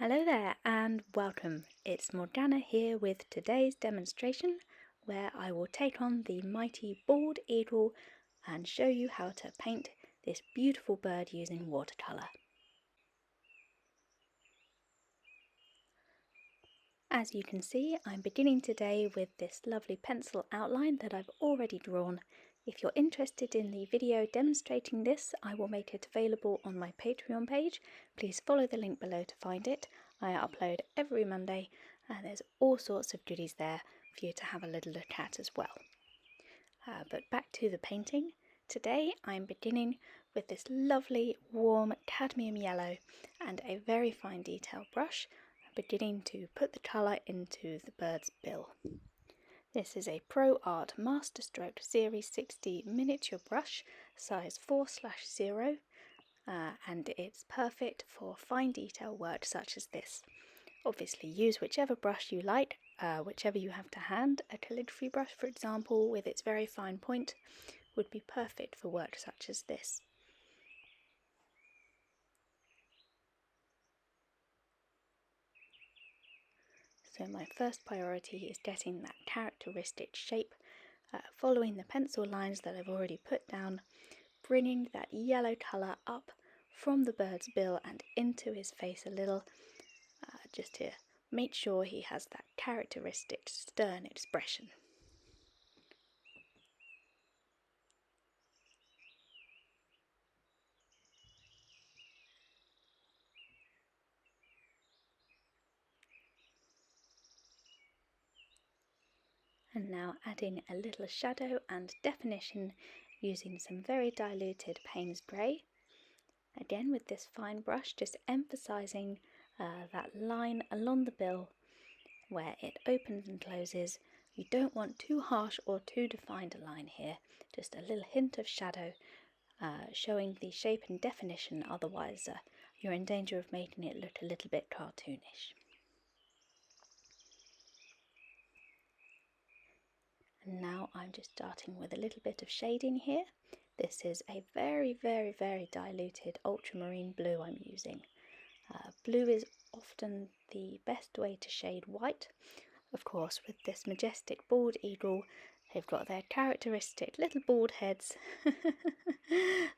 Hello there and welcome. It's Morgana here with today's demonstration where I will take on the mighty bald eagle and show you how to paint this beautiful bird using watercolour. As you can see, I'm beginning today with this lovely pencil outline that I've already drawn. If you're interested in the video demonstrating this, I will make it available on my Patreon page. Please follow the link below to find it. I upload every Monday and there's all sorts of goodies there for you to have a little look at as well. But back to the painting. Today I'm beginning with this lovely warm cadmium yellow and a very fine detail brush, beginning to put the colour into the bird's bill. This is a Pro Art Masterstroke Series 60 miniature brush, size 4/0, and it's perfect for fine detail work such as this. Obviously use whichever brush you like, whichever you have to hand. A calligraphy brush, for example, with its very fine point, would be perfect for work such as this. So my first priority is getting that characteristic shape, following the pencil lines that I've already put down, bringing that yellow colour up from the bird's bill and into his face a little, just to make sure he has that characteristic stern expression. And now adding a little shadow and definition using some very diluted Payne's Grey. Again with this fine brush, just emphasising that line along the bill where it opens and closes. You don't want too harsh or too defined a line here, just a little hint of shadow showing the shape and definition, otherwise you're in danger of making it look a little bit cartoonish. And now I'm just starting with a little bit of shading here. This is a very diluted ultramarine blue I'm using. Blue is often the best way to shade white. Of course, with this majestic bald eagle, they've got their characteristic little bald heads.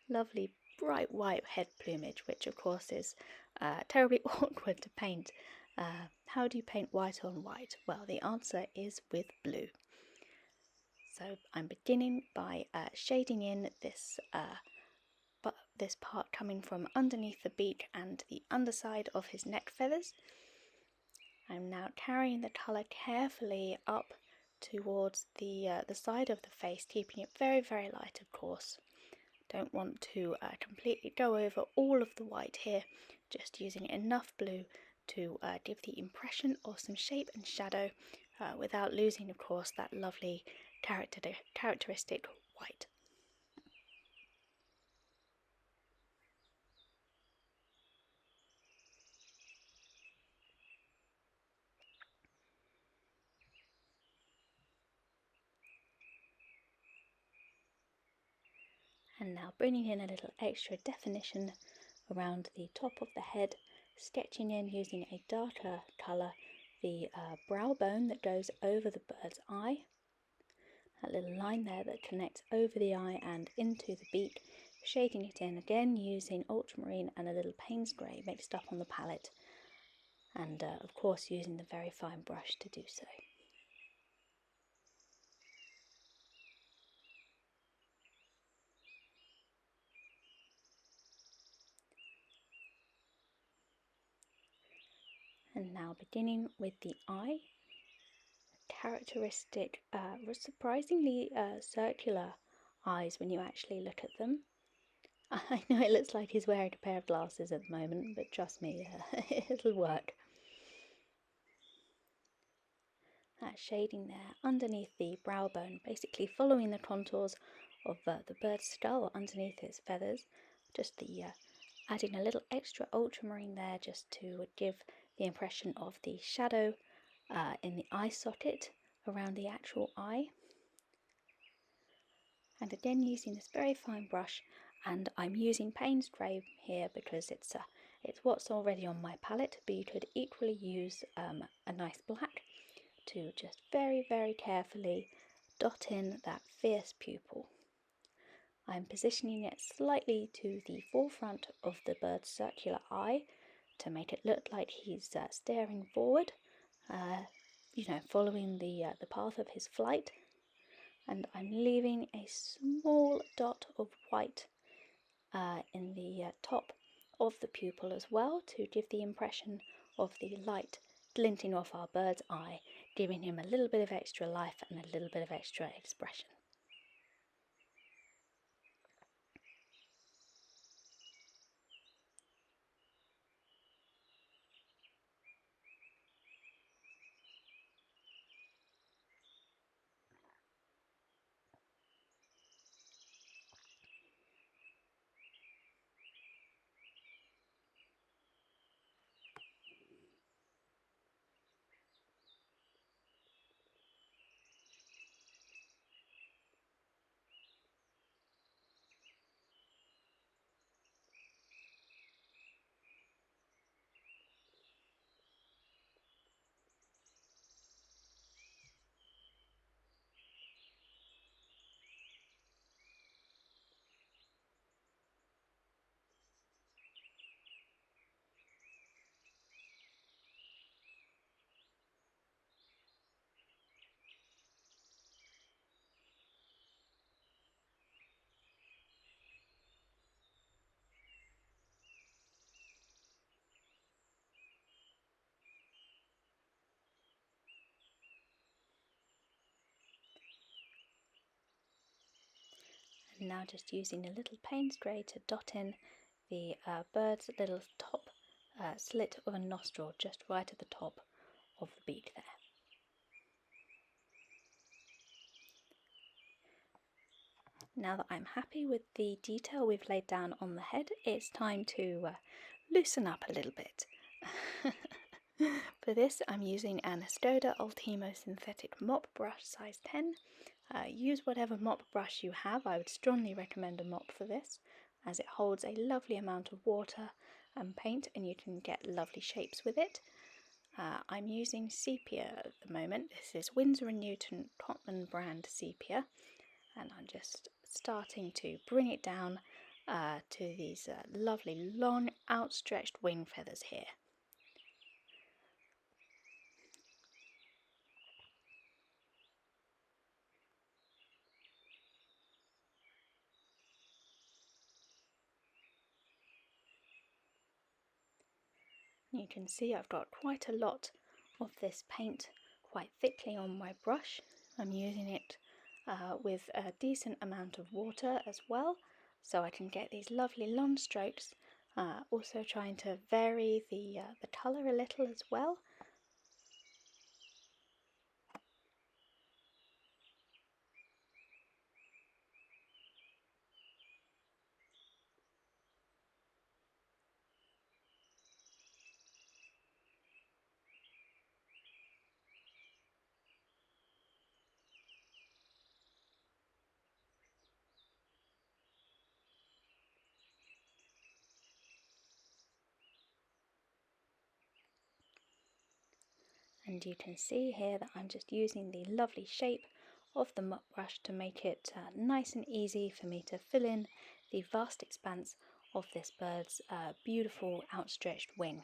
Lovely bright white head plumage, which of course is terribly awkward to paint. How do you paint white on white? Well, the answer is with blue. So I'm beginning by shading in this this part coming from underneath the beak and the underside of his neck feathers. I'm now carrying the colour carefully up towards the side of the face, keeping it very light, of course. Don't want to completely go over all of the white here, just using enough blue to give the impression of some shape and shadow without losing, of course, that lovely characteristic white. And now bringing in a little extra definition around the top of the head, sketching in using a darker colour the brow bone that goes over the bird's eye. That little line there that connects over the eye and into the beak, shading it in again using ultramarine and a little Payne's Grey mixed up on the palette, and of course using the very fine brush to do so. And now beginning with the eye, characteristic, surprisingly circular eyes when you actually look at them. I know it looks like he's wearing a pair of glasses at the moment, but trust me, it'll work. That shading there underneath the brow bone, basically following the contours of the bird's skull underneath its feathers. Just the adding a little extra ultramarine there just to give the impression of the shadow in the eye socket around the actual eye. And again using this very fine brush, and I'm using Payne's Grey here because it's It's what's already on my palette, but you could equally use a nice black to just very, very carefully dot in that fierce pupil. I'm positioning it slightly to the forefront of the bird's circular eye to make it look like he's staring forward, following the path of his flight. And I'm leaving a small dot of white in the top of the pupil as well, to give the impression of the light glinting off our bird's eye, giving him a little bit of extra life and a little bit of extra expression. And now just using a little paint spray to dot in the bird's little top slit of a nostril, just right at the top of the beak there. Now that I'm happy with the detail we've laid down on the head, it's time to loosen up a little bit. For this, I'm using an Escoda Ultimo synthetic mop brush size 10. Use whatever mop brush you have. I would strongly recommend a mop for this, as it holds a lovely amount of water and paint, and you can get lovely shapes with it. I'm using sepia at the moment. This is Winsor & Newton Cotman brand sepia, and I'm just starting to bring it down to these lovely long outstretched wing feathers here. You can see I've got quite a lot of this paint quite thickly on my brush. I'm using it with a decent amount of water as well, so I can get these lovely long strokes. Also trying to vary the colour a little as well. And you can see here that I'm just using the lovely shape of the mop brush to make it nice and easy for me to fill in the vast expanse of this bird's beautiful outstretched wing.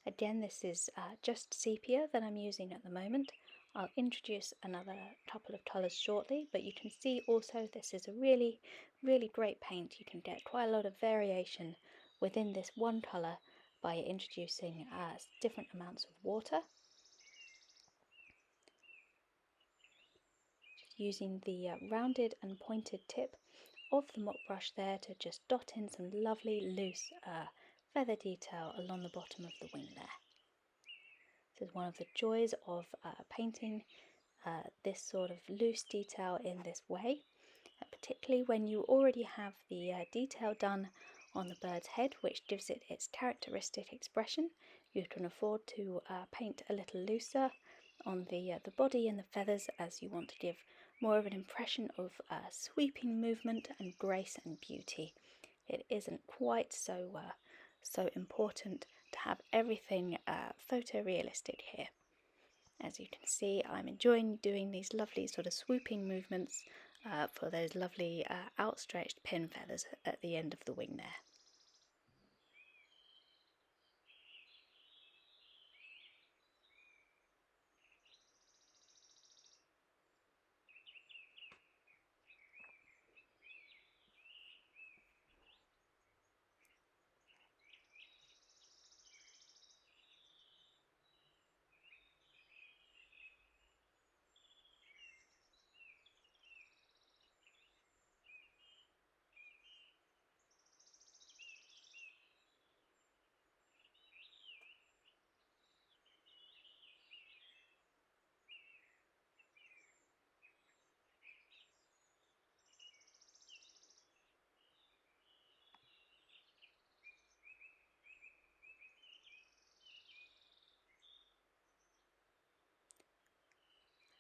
Again, this is just sepia that I'm using at the moment. I'll introduce another couple of colours shortly, but you can see also this is a really, really great paint. You can get quite a lot of variation within this one colour by introducing different amounts of water. Using the rounded and pointed tip of the mop brush there to just dot in some lovely loose feather detail along the bottom of the wing there. This is one of the joys of painting this sort of loose detail in this way, particularly when you already have the detail done on the bird's head, which gives it its characteristic expression. You can afford to paint a little looser on the body and the feathers, as you want to give more of an impression of sweeping movement and grace and beauty. It isn't quite so so important to have everything photorealistic here. As you can see, I'm enjoying doing these lovely sort of swooping movements for those lovely outstretched pin feathers at the end of the wing there.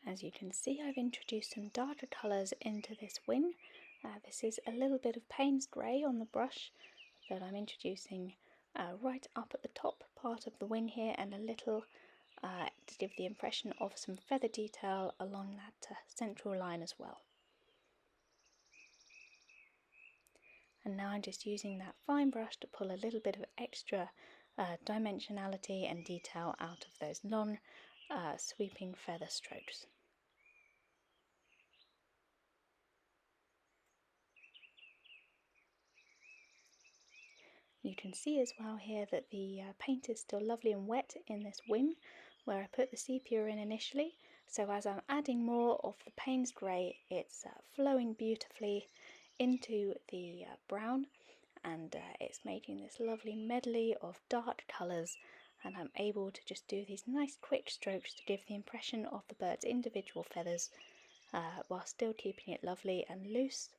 As you can see, I've introduced some darker colours into this wing. This is a little bit of Payne's grey on the brush that I'm introducing right up at the top part of the wing here, and a little to give the impression of some feather detail along that central line as well. And now I'm just using that fine brush to pull a little bit of extra dimensionality and detail out of those long sweeping feather strokes. You can see as well here that the paint is still lovely and wet in this wing where I put the sepia in initially, so as I'm adding more of the Payne's grey, it's flowing beautifully into the brown, and it's making this lovely medley of dark colours, and I'm able to just do these nice quick strokes to give the impression of the bird's individual feathers while still keeping it lovely and loose.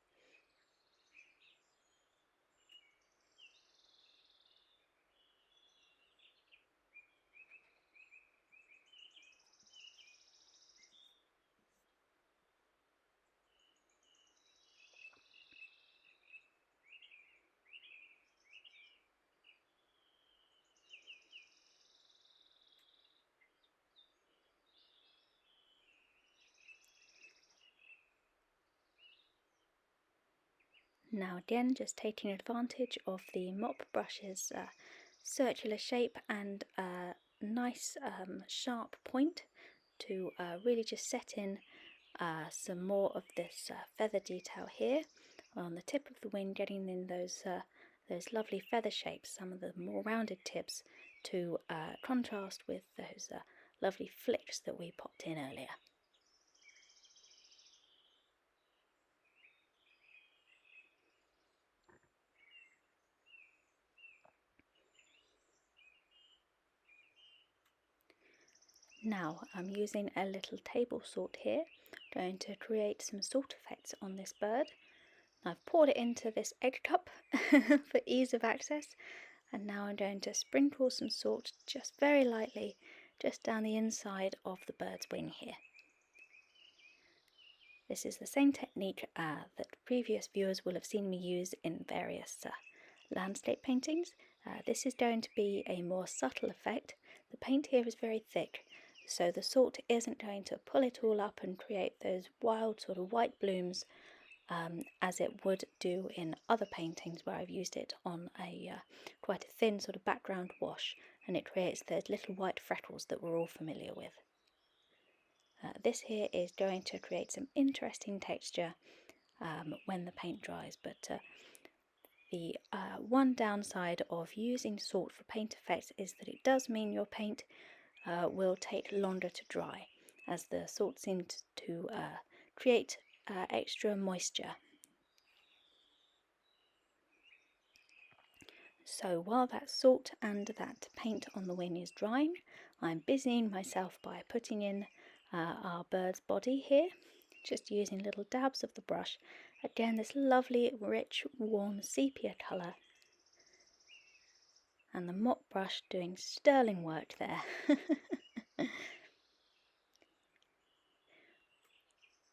Now again, just taking advantage of the mop brush's circular shape and nice sharp point to really just set in some more of this feather detail here on the tip of the wing, getting in those lovely feather shapes, some of the more rounded tips, to contrast with those lovely flicks that we popped in earlier. Now I'm using a little table salt here, going to create some salt effects on this bird. I've poured it into this egg cup for ease of access, and now I'm going to sprinkle some salt just very lightly just down the inside of the bird's wing here. This is the same technique that previous viewers will have seen me use in various landscape paintings. This is going to be a more subtle effect. The paint here is very thick, so the salt isn't going to pull it all up and create those wild sort of white blooms as it would do in other paintings where I've used it on a quite a thin sort of background wash, and it creates those little white freckles that we're all familiar with. This here is going to create some interesting texture when the paint dries, but the one downside of using salt for paint effects is that it does mean your paint will take longer to dry, as the salt seems to create extra moisture. So while that salt and that paint on the wing is drying, I'm busying myself by putting in our bird's body here, just using little dabs of the brush. Again, this lovely, rich, warm sepia colour, and the mop brush doing sterling work there.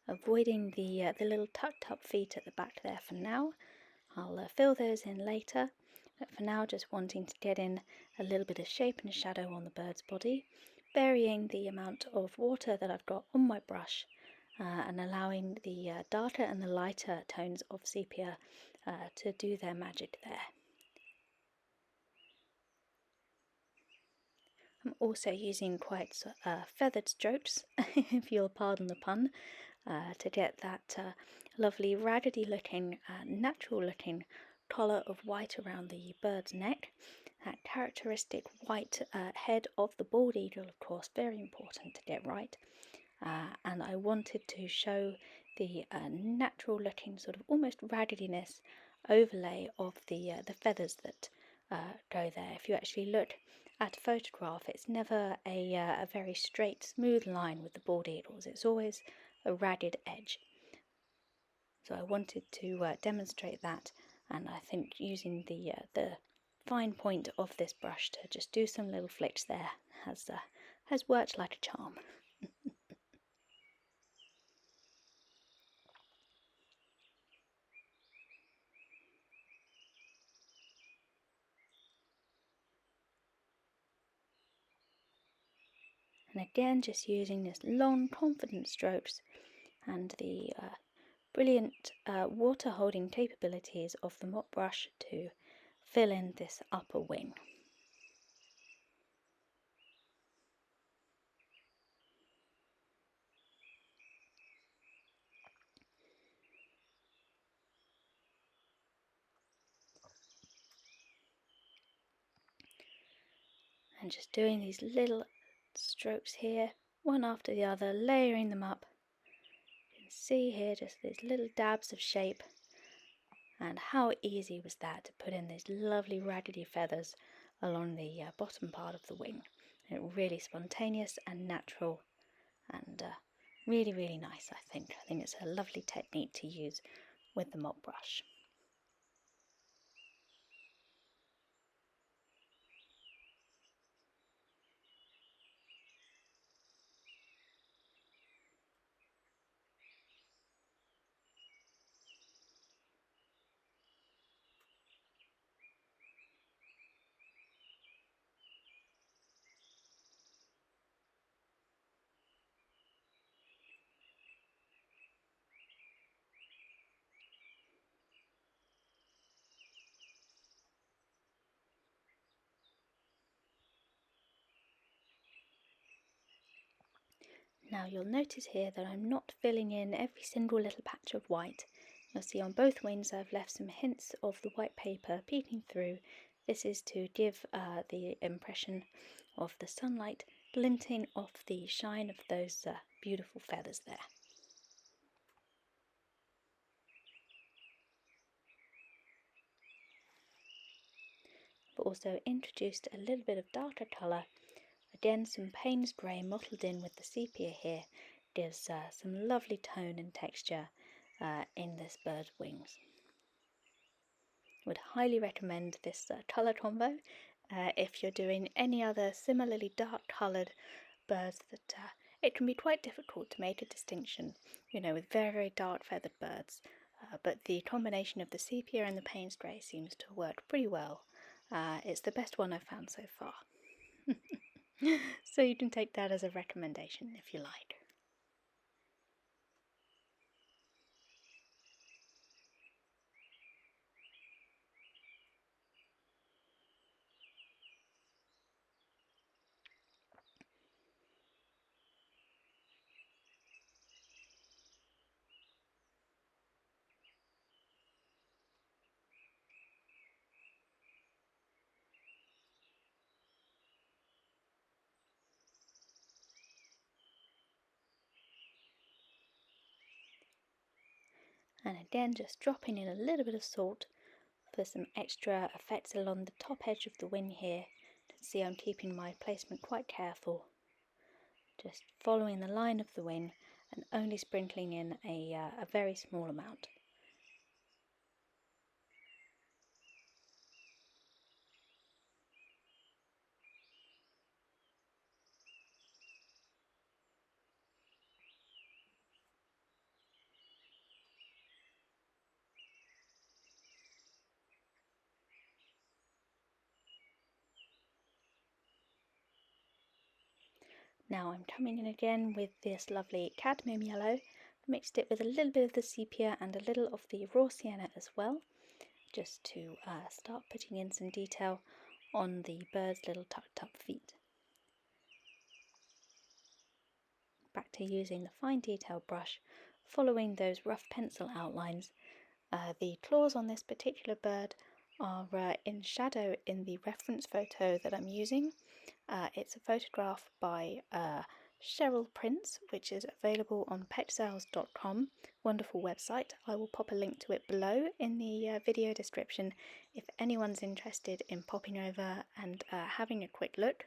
Avoiding the little tucked up feet at the back there for now. I'll fill those in later, But for now, just wanting to get in a little bit of shape and shadow on the bird's body, varying the amount of water that I've got on my brush and allowing the darker and the lighter tones of sepia to do their magic there. I'm also using quite feathered strokes, if you'll pardon the pun, to get that lovely raggedy looking, natural looking collar of white around the bird's neck. That characteristic white head of the bald eagle, of course, very important to get right. And I wanted to show the natural looking sort of almost raggediness overlay of the feathers that go there. If you actually look at a photograph, it's never a very straight, smooth line with the bald eagles. It's always a ragged edge. So I wanted to demonstrate that, and I think using the fine point of this brush to just do some little flicks there has worked like a charm. And again, just using this long, confident strokes and the brilliant water holding capabilities of the mop brush to fill in this upper wing. And just doing these little strokes here, one after the other, layering them up. You can see here just these little dabs of shape, and how easy was that to put in these lovely raggedy feathers along the bottom part of the wing. It really spontaneous and natural, and really, really nice. I think it's a lovely technique to use with the mop brush. Now you'll notice here that I'm not filling in every single little patch of white. You'll see on both wings I've left some hints of the white paper peeking through. This is to give the impression of the sunlight glinting off the shine of those beautiful feathers there. I've also introduced a little bit of darker colour. Again, some Payne's grey mottled in with the sepia here gives some lovely tone and texture in this bird's wings. Would highly recommend this colour combo if you're doing any other similarly dark coloured birds that it can be quite difficult to make a distinction, with very, very dark feathered birds. But the combination of the sepia and the Payne's grey seems to work pretty well. It's the best one I've found so far. So you can take that as a recommendation if you like. And again, just dropping in a little bit of salt for some extra effects along the top edge of the wing here. You can see I'm keeping my placement quite careful, just following the line of the wing and only sprinkling in a very small amount. Now I'm coming in again with this lovely cadmium yellow, mixed it with a little bit of the sepia and a little of the raw sienna as well, just to start putting in some detail on the bird's little tucked up feet. Back to using the fine detail brush, following those rough pencil outlines. The claws on this particular bird are in shadow in the reference photo that I'm using. It's a photograph by Cheryl Prince, which is available on petsales.com. Wonderful website. I will pop a link to it below in the video description if anyone's interested in popping over and having a quick look.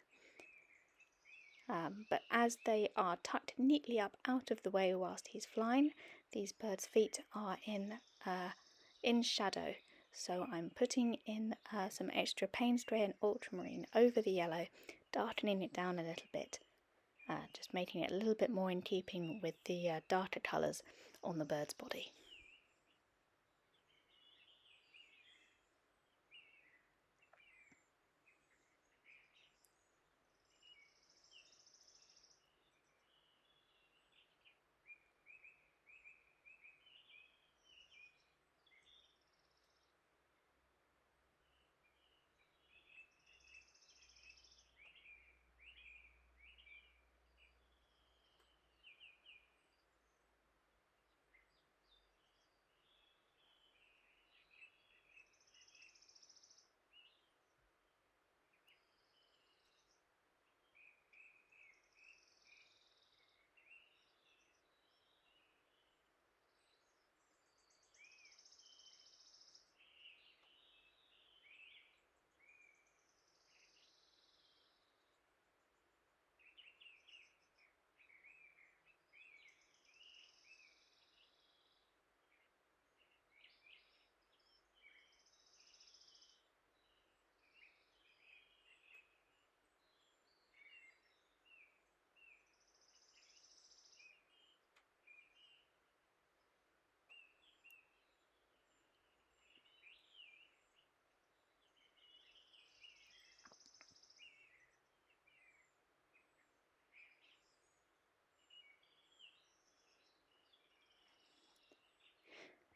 But as they are tucked neatly up out of the way whilst he's flying, these birds' feet are in shadow. So I'm putting in some extra Payne's Grey and Ultramarine over the yellow, darkening it down a little bit, just making it a little bit more in keeping with the darker colours on the bird's body.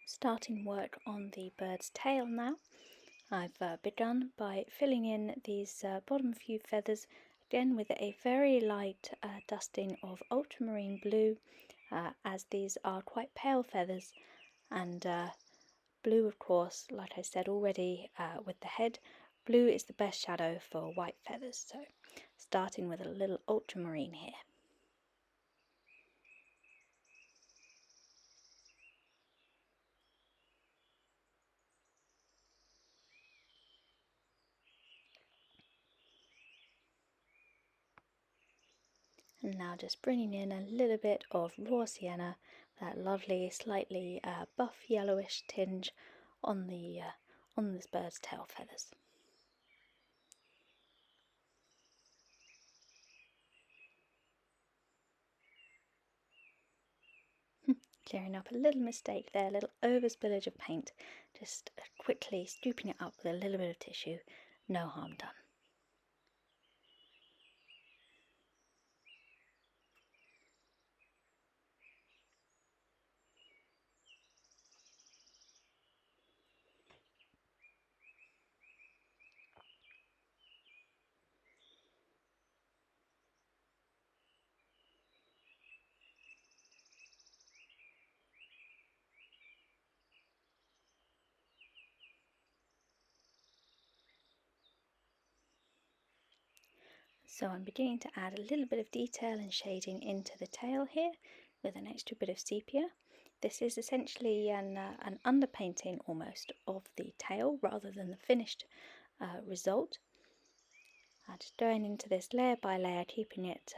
Starting work on the bird's tail now. I've begun by filling in these bottom few feathers again with a very light dusting of ultramarine blue, as these are quite pale feathers, and blue, of course, like I said already with the head, blue is the best shadow for white feathers, so starting with a little ultramarine here. And now just bringing in a little bit of raw sienna, that lovely, slightly buff yellowish tinge on this bird's tail feathers. Clearing up a little mistake there, a little overspillage of paint, just quickly scooping it up with a little bit of tissue, no harm done. So I'm beginning to add a little bit of detail and shading into the tail here with an extra bit of sepia. This is essentially an underpainting almost of the tail rather than the finished result. Just going into this layer by layer, keeping it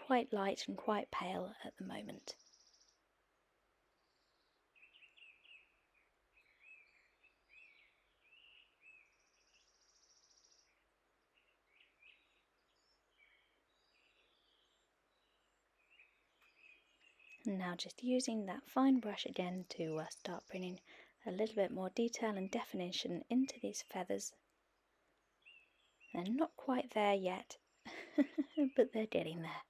quite light and quite pale at the moment. And now just using that fine brush again to start bringing a little bit more detail and definition into these feathers. They're not quite there yet, but they're getting there.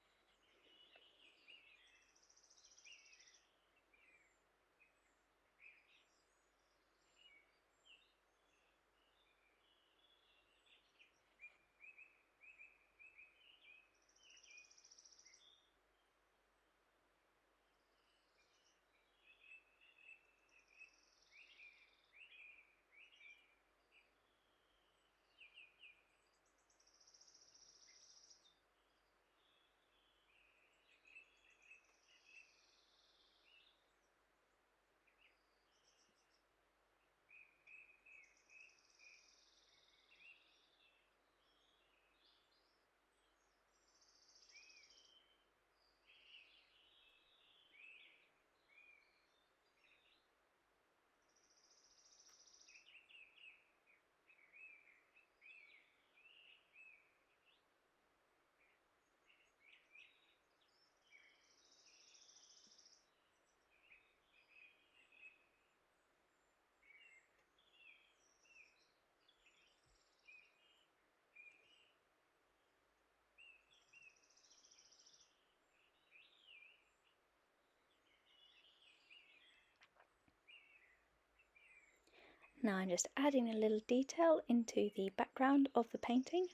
Now I'm just adding a little detail into the background of the painting,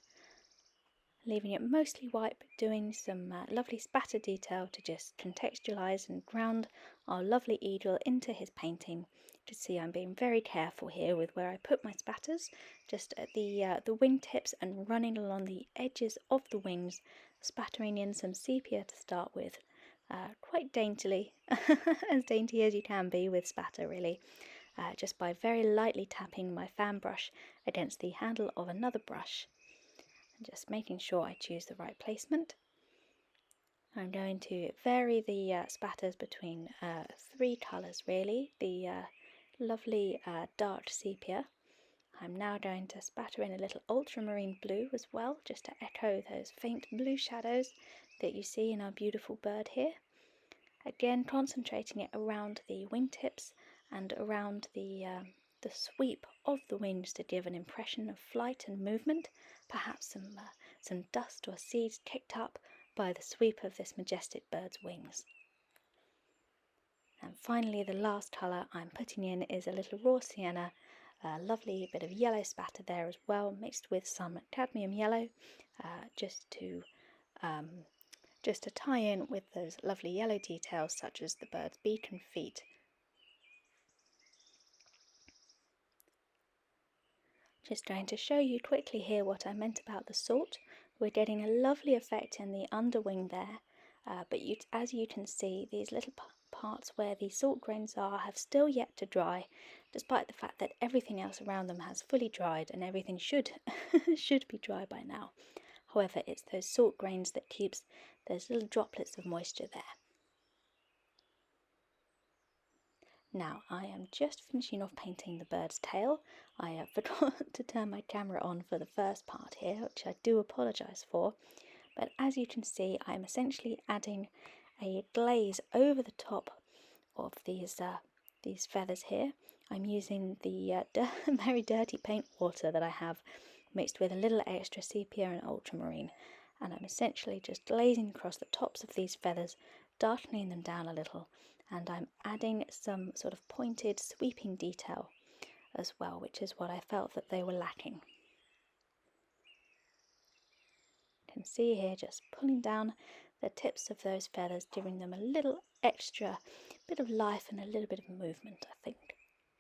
leaving it mostly white but doing some lovely spatter detail to just contextualise and ground our lovely eagle into his painting. To see, I'm being very careful here with where I put my spatters, just at the wing tips and running along the edges of the wings, spattering in some sepia to start with, quite daintily, as dainty as you can be with spatter really, just by very lightly tapping my fan brush against the handle of another brush. Just making sure I choose the right placement. I'm going to vary the spatters between 3 colours really, the lovely dark sepia. I'm now going to spatter in a little ultramarine blue as well, just to echo those faint blue shadows that you see in our beautiful bird here. Again, concentrating it around the wingtips and around the sweep of the wings to give an impression of flight and movement, perhaps some dust or seeds kicked up by the sweep of this majestic bird's wings. And finally, the last colour I'm putting in is a little raw sienna, a lovely bit of yellow spatter there as well, mixed with some cadmium yellow, just to tie in with those lovely yellow details such as the bird's beak and feet. Just trying to show you quickly here what I meant about the salt. We're getting a lovely effect in the underwing there, but as you can see, these little parts where the salt grains are have still yet to dry, despite the fact that everything else around them has fully dried and everything should be dry by now. However, it's those salt grains that keeps those little droplets of moisture there. Now I am just finishing off painting the bird's tail. I forgot to turn my camera on for the first part here, which I do apologise for, but as you can see I'm essentially adding a glaze over the top of these feathers here. I'm using the very dirty paint water that I have mixed with a little extra sepia and ultramarine, and I'm essentially just glazing across the tops of these feathers, darkening them down a little, and I'm adding some sort of pointed sweeping detail as well, which is what I felt that they were lacking. You can see here just pulling down the tips of those feathers, giving them a little extra bit of life and a little bit of movement, I think.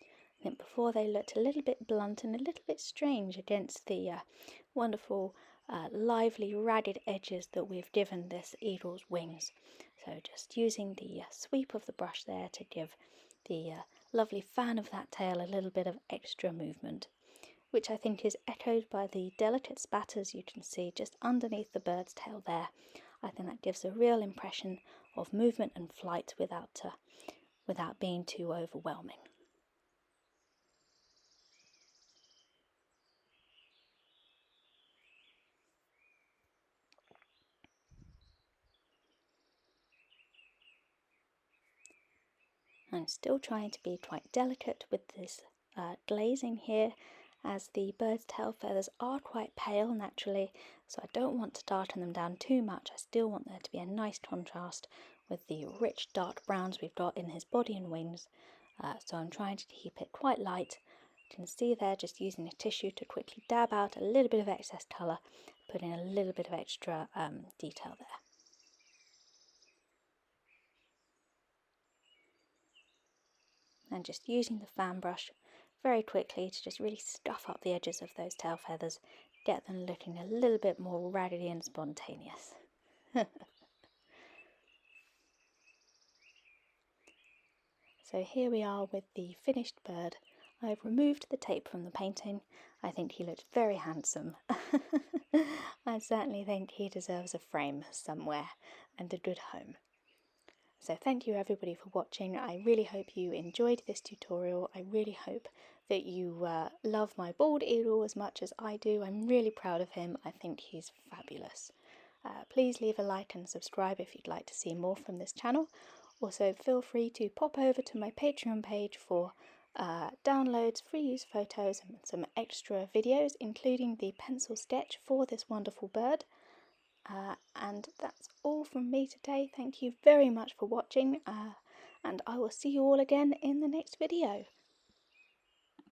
I think before they looked a little bit blunt and a little bit strange against the wonderful lively ragged edges that we've given this eagle's wings. So just using the sweep of the brush there to give the lovely fan of that tail a little bit of extra movement, which I think is echoed by the delicate spatters you can see just underneath the bird's tail there. I think that gives a real impression of movement and flight without being too overwhelming. I'm still trying to be quite delicate with this glazing here, as the bird's tail feathers are quite pale naturally, so I don't want to darken them down too much. I still want there to be a nice contrast with the rich dark browns we've got in his body and wings, so I'm trying to keep it quite light. You can see there, just using a tissue to quickly dab out a little bit of excess colour, put in a little bit of extra detail there. And just using the fan brush very quickly to just really stuff up the edges of those tail feathers, get them looking a little bit more raggedy and spontaneous. So here we are with the finished bird. I've removed the tape from the painting. I think he looks very handsome. I certainly think he deserves a frame somewhere and a good home. So thank you everybody for watching. I really hope you enjoyed this tutorial. I really hope that you love my bald eagle as much as I do. I'm really proud of him. I think he's fabulous. Please leave a like and subscribe if you'd like to see more from this channel. Also feel free to pop over to my Patreon page for downloads, free use photos and some extra videos, including the pencil sketch for this wonderful bird. And that's all from me today. Thank you very much for watching, and I will see you all again in the next video.